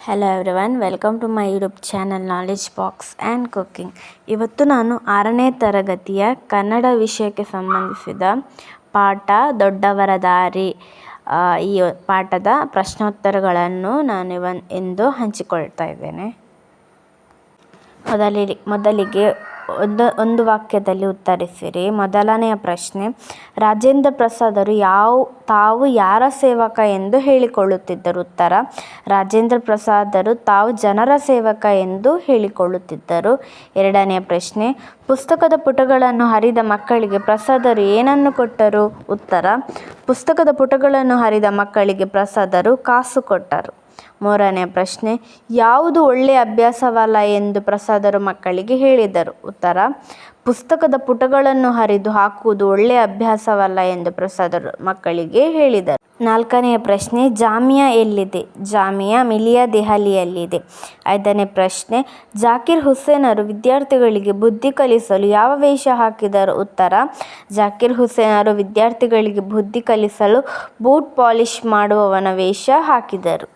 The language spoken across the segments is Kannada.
Hello everyone, welcome to my YouTube channel knowledge box and cooking. ಇವತ್ತು ನಾನು 6ನೇ ತರಗತಿಯ ಕನ್ನಡ ವಿಷಯಕ್ಕೆ ಸಂಬಂಧಿಸಿದ ಪಾಠ ದೊಡ್ಡವರ ದಾರಿ ಈ ಪಾಠದ ಪ್ರಶ್ನೋತ್ತರಗಳನ್ನು ನಾನು ಇಂದು ಹಂಚಿಕೊಳ್ತಾ ಇದ್ದೇನೆ. ಮೊದಲಿಗೆ ಒಂದು ವಾಕ್ಯದಲ್ಲಿ ಉತ್ತರಿಸಿರಿ. ಮೊದಲನೆಯ ಪ್ರಶ್ನೆ, ರಾಜೇಂದ್ರ ಪ್ರಸಾದರು ತಾವು ಯಾರ ಸೇವಕ ಎಂದು ಹೇಳಿಕೊಳ್ಳುತ್ತಿದ್ದರು? ಉತ್ತರ, ರಾಜೇಂದ್ರ ಪ್ರಸಾದರು ತಾವು ಜನರ ಸೇವಕ ಎಂದು ಹೇಳಿಕೊಳ್ಳುತ್ತಿದ್ದರು. ಎರಡನೆಯ ಪ್ರಶ್ನೆ, ಪುಸ್ತಕದ ಪುಟಗಳನ್ನು ಹರಿದ ಮಕ್ಕಳಿಗೆ ಪ್ರಸಾದರು ಏನನ್ನು ಕೊಟ್ಟರು? ಉತ್ತರ, ಪುಸ್ತಕದ ಪುಟಗಳನ್ನು ಹರಿದ ಮಕ್ಕಳಿಗೆ ಪ್ರಸಾದರು ಕಾಸು ಕೊಟ್ಟರು. ಮೂರನೆಯ ಪ್ರಶ್ನೆ, ಯಾವುದು ಒಳ್ಳೆಯ ಅಭ್ಯಾಸವಲ್ಲ ಎಂದು ಪ್ರಸಾದರು ಮಕ್ಕಳಿಗೆ ಹೇಳಿದರು? ಉತ್ತರ, ಪುಸ್ತಕದ ಪುಟಗಳನ್ನು ಹರಿದು ಹಾಕುವುದು ಒಳ್ಳೆಯ ಅಭ್ಯಾಸವಲ್ಲ ಎಂದು ಪ್ರಸಾದರು ಮಕ್ಕಳಿಗೆ ಹೇಳಿದರು. ನಾಲ್ಕನೆಯ ಪ್ರಶ್ನೆ, ಜಾಮಿಯಾ ಎಲ್ಲಿದೆ? ಜಾಮಿಯಾ ಮಿಲಿಯಾ ದೆಹಲಿಯಲ್ಲಿದೆ. ಐದನೇ ಪ್ರಶ್ನೆ, ಜಾಕಿರ್ ಹುಸೇನರು ವಿದ್ಯಾರ್ಥಿಗಳಿಗೆ ಬುದ್ಧಿ ಕಲಿಸಲು ಯಾವ ವೇಷ ಹಾಕಿದರು? ಉತ್ತರ, ಜಾಕಿರ್ ಹುಸೇನರು ವಿದ್ಯಾರ್ಥಿಗಳಿಗೆ ಬುದ್ಧಿ ಕಲಿಸಲು ಬೂಟ್ ಪಾಲಿಶ್ ಮಾಡುವವನ ವೇಷ ಹಾಕಿದರು.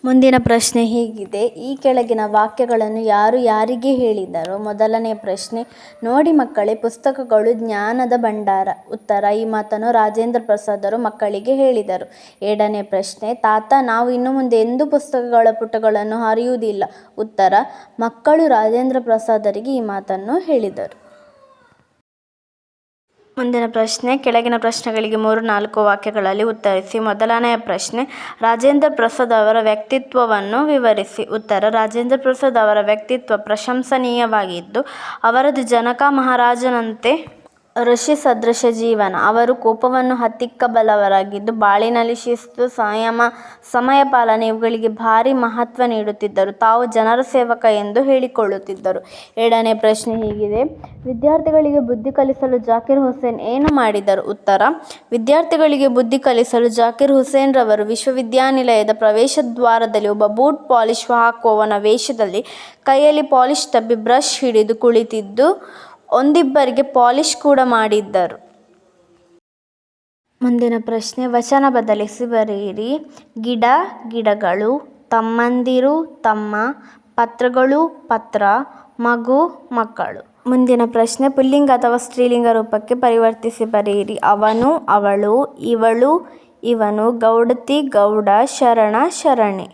ಮುಂದಿನ ಪ್ರಶ್ನೆ ಹೀಗಿದೆ, ಈ ಕೆಳಗಿನ ವಾಕ್ಯಗಳನ್ನು ಯಾರು ಯಾರಿಗೆ ಹೇಳಿದರು? ಮೊದಲನೇ ಪ್ರಶ್ನೆ, ನೋಡಿ ಮಕ್ಕಳೇ, ಪುಸ್ತಕಗಳು ಜ್ಞಾನದ ಭಂಡಾರ. ಉತ್ತರ, ಈ ಮಾತನ್ನು ರಾಜೇಂದ್ರ ಪ್ರಸಾದರು ಮಕ್ಕಳಿಗೆ ಹೇಳಿದರು. ಎರಡನೇ ಪ್ರಶ್ನೆ, ತಾತ, ನಾವು ಇನ್ನು ಮುಂದೆ ಎಂದೂ ಪುಸ್ತಕಗಳ ಪುಟಗಳನ್ನು ಹರಿಯುವುದಿಲ್ಲ. ಉತ್ತರ, ಮಕ್ಕಳು ರಾಜೇಂದ್ರ ಪ್ರಸಾದರಿಗೆ ಈ ಮಾತನ್ನು ಹೇಳಿದರು. ಮುಂದಿನ ಪ್ರಶ್ನೆ, ಕೆಳಗಿನ ಪ್ರಶ್ನೆಗಳಿಗೆ 3-4 ವಾಕ್ಯಗಳಲ್ಲಿ ಉತ್ತರಿಸಿ. ಮೊದಲನೆಯ ಪ್ರಶ್ನೆ, ರಾಜೇಂದ್ರ ಪ್ರಸಾದ್ ಅವರ ವ್ಯಕ್ತಿತ್ವವನ್ನು ವಿವರಿಸಿ. ಉತ್ತರ, ರಾಜೇಂದ್ರ ಪ್ರಸಾದ್ ಅವರ ವ್ಯಕ್ತಿತ್ವ ಪ್ರಶಂಸನೀಯವಾಗಿದ್ದು, ಅವರದು ಜನಕ ಮಹಾರಾಜನಂತೆ ಋಷಿ ಸದೃಶ ಜೀವನ. ಅವರು ಕೋಪವನ್ನು ಹತ್ತಿಕ್ಕಬಲ್ಲವರಾಗಿದ್ದು, ಬಾಳಿನಲ್ಲಿ ಶಿಸ್ತು, ಸಂಯಮ, ಸಮಯ ಪಾಲನೆ ಇವುಗಳಿಗೆ ಭಾರಿ ಮಹತ್ವ ನೀಡುತ್ತಿದ್ದರು. ತಾವು ಜನರ ಸೇವಕ ಎಂದು ಹೇಳಿಕೊಳ್ಳುತ್ತಿದ್ದರು. ಎರಡನೇ ಪ್ರಶ್ನೆ ಹೀಗಿದೆ, ವಿದ್ಯಾರ್ಥಿಗಳಿಗೆ ಬುದ್ಧಿ ಕಲಿಸಲು ಜಾಕಿರ್ ಹುಸೇನ್ ಏನು ಮಾಡಿದರು? ಉತ್ತರ, ವಿದ್ಯಾರ್ಥಿಗಳಿಗೆ ಬುದ್ಧಿ ಕಲಿಸಲು ಜಾಕಿರ್ ಹುಸೇನ್ ರವರು ವಿಶ್ವವಿದ್ಯಾನಿಲಯದ ಪ್ರವೇಶದ್ವಾರದಲ್ಲಿ ಒಬ್ಬ ಬೂಟ್ ಪಾಲಿಶ್ ಹಾಕುವವನ ವೇಷದಲ್ಲಿ ಕೈಯಲ್ಲಿ ಪಾಲಿಶ್ ಡಬ್ಬಿ ಬ್ರಷ್ ಹಿಡಿದು ಕುಳಿತಿದ್ದು, ಒಂದಿಬ್ಬರಿಗೆ ಪಾಲಿಶ್ ಕೂಡ ಮಾಡಿದ್ದರು. ಮುಂದಿನ ಪ್ರಶ್ನೆ, ವಚನ ಬದಲಿಸಿ ಬರೆಯಿರಿ. ಗಿಡ ಗಿಡಗಳು, ತಮ್ಮಂದಿರು ತಮ್ಮ, ಪತ್ರಗಳು ಪತ್ರ, ಮಗು ಮಕ್ಕಳು. ಮುಂದಿನ ಪ್ರಶ್ನೆ, ಪುಲ್ಲಿಂಗ ಅಥವಾ ಸ್ತ್ರೀಲಿಂಗ ರೂಪಕ್ಕೆ ಪರಿವರ್ತಿಸಿ ಬರೆಯಿರಿ. ಅವನು ಅವಳು, ಇವಳು ಇವನು, ಗೌಡತಿ ಗೌಡ, ಶರಣ ಶರಣೆ.